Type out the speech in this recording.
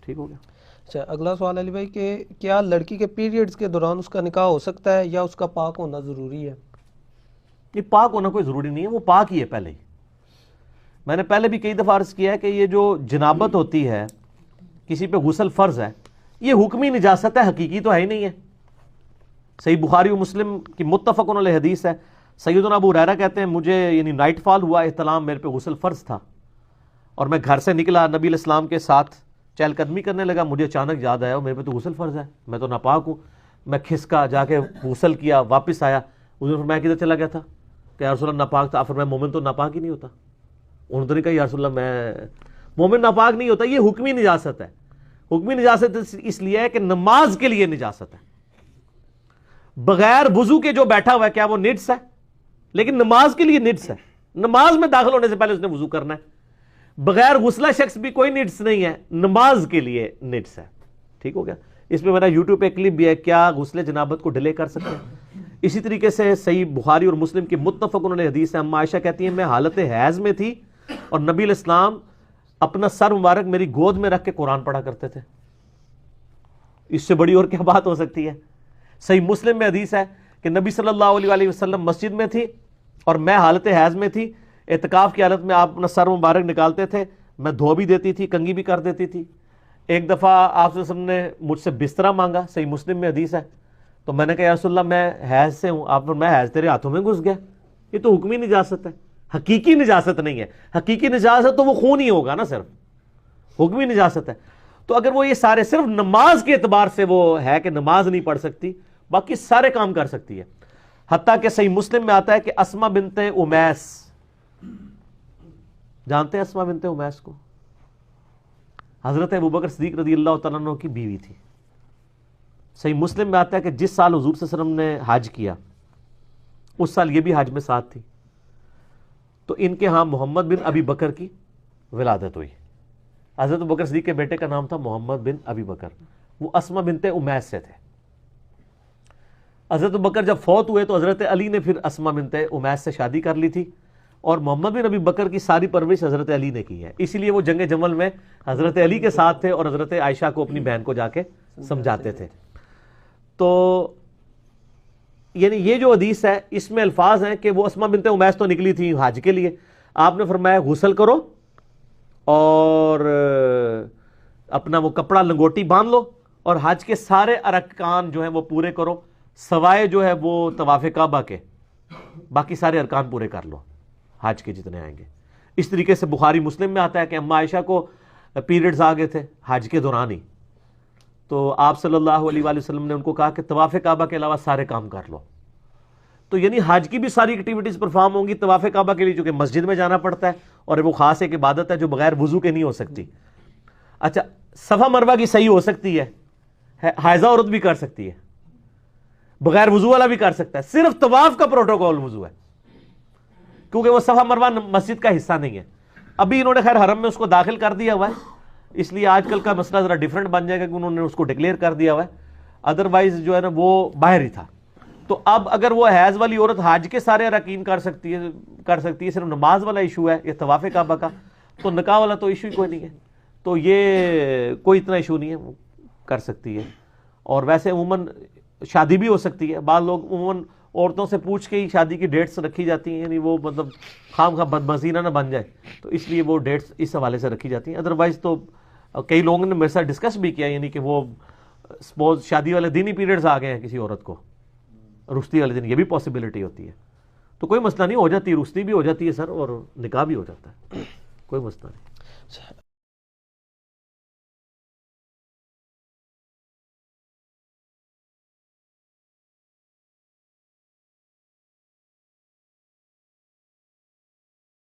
ٹھیک ہو گیا. اچھا اگلا سوال علی بھائی کہ کیا لڑکی کے پیریڈز کے دوران اس کا نکاح ہو سکتا ہے یا اس کا پاک ہونا ضروری ہے؟ یہ پاک ہونا کوئی ضروری نہیں ہے، وہ پاک ہی ہے پہلے ہی. میں نے پہلے بھی کئی دفعہ عرض کیا ہے کہ یہ جو جنابت ہوتی ہے، کسی پہ غسل فرض ہے، یہ حکمی نجاست ہے، حقیقی تو ہے ہی نہیں ہے. صحیح بخاری و مسلم کی متفق علیہ حدیث ہے. سیدنا ابو ہریرہ کہتے ہیں مجھے یعنی نائٹ فال ہوا احتلام، میرے پہ غسل فرض تھا اور میں گھر سے نکلا نبی علیہ السلام کے ساتھ چہل قدمی کرنے لگا، مجھے اچانک یاد آیا میرے پہ تو غسل فرض ہے، میں تو ناپاک ہوں. میں کھسکا جا کے غسل کیا، واپس آیا. اس نے فرمایا کدھر چلا گیا تھا؟ کہ یا رسول اللہ ناپاک تھا. فرمایا مومن تو ناپاک ہی نہیں ہوتا. انہوں نے تو نہیں کہا یا رسول اللہ میں مومن ناپاک نہیں ہوتا. یہ حکمی نجاست ہے. حکمی نجاست اس لیے ہے کہ نماز کے لیے نجاست ہے. بغیر وضو کے جو بیٹھا ہوا ہے کیا وہ نجس ہے؟ لیکن نماز کے لیے نجس ہے. نماز میں داخل ہونے سے پہلے اس نے وضو کرنا ہے. بغیر غسلہ شخص بھی کوئی نجس نہیں ہے، نماز کے لیے نجس ہے. ٹھیک ہو گیا. اس پہ میرا یوٹیوب پہ کلپ بھی ہے، کیا غسل جنابت کو ڈیلے کر سکتے ہیں. اسی طریقے سے صحیح بخاری اور مسلم کی متفق علیہ حدیث ہے، اما عائشہ کہتی ہیں میں حالت حیض میں تھی اور نبی علیہ السلام اپنا سر مبارک میری گود میں رکھ کے قرآن پڑھا کرتے تھے. اس سے بڑی اور کیا بات ہو سکتی ہے؟ صحیح مسلم میں حدیث ہے کہ نبی صلی اللہ علیہ وسلم مسجد میں تھی اور میں حالت حیض میں تھی. اعتکاف کی حالت میں آپ اپنا سر مبارک نکالتے تھے، میں دھو بھی دیتی تھی، کنگھی بھی کر دیتی تھی. ایک دفعہ آپ صلی اللہ علیہ وسلم نے مجھ سے بسترا مانگا، صحیح مسلم میں حدیث ہے. تو میں نے کہا یا رسول اللہ میں حیض سے ہوں. آپ میں حیض تیرے ہاتھوں میں گھس گیا. یہ تو حکمی نجاست ہے، حقیقی نجاست نہیں ہے. حقیقی نجاست تو وہ خون ہی ہوگا نا، صرف حکمی نجاست ہے. تو اگر وہ یہ سارے صرف نماز کے اعتبار سے وہ ہے کہ نماز نہیں پڑھ سکتی، باقی سارے کام کر سکتی ہے. حتیٰ کہ صحیح مسلم میں آتا ہے کہ اسما بنت امیس، جانتے ہیں اسما بنت امیس کو؟ حضرت ابوبکر صدیق رضی اللہ تعالیٰ عنہ کی بیوی تھی. صحیح مسلم میں آتا ہے کہ جس سال حضور صلی اللہ علیہ وسلم نے حج کیا اس سال یہ بھی حج میں ساتھ تھی. تو ان کے ہاں محمد بن ابی بکر کی ولادت ہوئی. حضرت ابوبکر صدیق کے بیٹے کا نام تھا محمد بن ابی بکر. وہ اسما بنت امیس سے تھے. حضرت ابوبکر جب فوت ہوئے تو حضرت علی نے پھر اسما بنت امیس سے شادی کر لی تھی اور محمد بن ابی بکر کی ساری پرورش حضرت علی نے کی ہے. اسی لیے وہ جنگ جمل میں حضرت علی کے ساتھ تھے اور حضرت عائشہ کو اپنی بہن کو جا کے سمجھاتے تھے. تو یعنی یہ جو حدیث ہے اس میں الفاظ ہیں کہ وہ اسما بنت امیس تو نکلی تھی حج کے لیے. آپ نے فرمایا غسل کرو اور اپنا وہ کپڑا لنگوٹی باندھ لو اور حج کے سارے ارکان جو ہیں وہ پورے کرو، سوائے جو ہے وہ طواف کعبہ کے، باقی سارے ارکان پورے کر لو حج کے جتنے آئیں گے. اس طریقے سے بخاری مسلم میں آتا ہے کہ اما عائشہ کو پیریڈز آ گئے تھے حج کے دوران ہی. تو آپ صلی اللہ علیہ وآلہ وسلم نے ان کو کہا کہ طواف کعبہ کے علاوہ سارے کام کر لو. تو یعنی حج کی بھی ساری ایکٹیویٹیز پرفارم ہوں گی طواف کعبہ کے لیے، چونکہ مسجد میں جانا پڑتا ہے اور وہ خاص ایک عبادت ہے جو بغیر وضو کے نہیں ہو سکتی. اچھا صفا مروہ کی صحیح ہو سکتی ہے، حائضہ عورت بھی کر سکتی ہے، بغیر وضو والا بھی کر سکتا ہے. صرف طواف کا پروٹوکول وضو ہے کیونکہ وہ صفا مروہ مسجد کا حصہ نہیں ہے. ابھی انہوں نے خیر حرم میں اس کو داخل کر دیا ہوا ہے، اس لیے آج کل کا مسئلہ ذرا ڈیفرنٹ بن جائے گا کہ انہوں نے اس کو ڈکلیئر کر دیا ہوا ہے. ادروائز جو ہے نا وہ باہر ہی تھا. تو اب اگر وہ حیض والی عورت حج کے سارے اراکین کر سکتی ہے، صرف نماز والا ایشو ہے یا طواف کعبہ کا، تو نکاح والا تو ایشو ہی کوئی نہیں ہے. تو یہ کوئی اتنا ایشو نہیں ہے، وہ کر سکتی ہے. اور ویسے عموماً شادی بھی ہو سکتی ہے. بعض لوگ عموماً عورتوں سے پوچھ کے ہی شادی کی ڈیٹس رکھی جاتی ہیں، یعنی وہ مطلب خام خواہ بدمزینہ نہ بن جائے، تو اس لیے وہ ڈیٹس اس حوالے سے رکھی جاتی ہیں. ادروائز تو کئی لوگوں نے میرے ساتھ ڈسکس بھی کیا، یعنی کہ وہ سپوز شادی والے دن ہی پیریڈز آ گئے ہیں کسی عورت کو، رخصتی والے دن، یہ بھی پاسبلٹی ہوتی ہے. تو کوئی مسئلہ نہیں، ہو جاتی ہے، رخصتی بھی ہو جاتی ہے سر اور نکاح بھی ہو جاتا ہے، کوئی مسئلہ نہیں.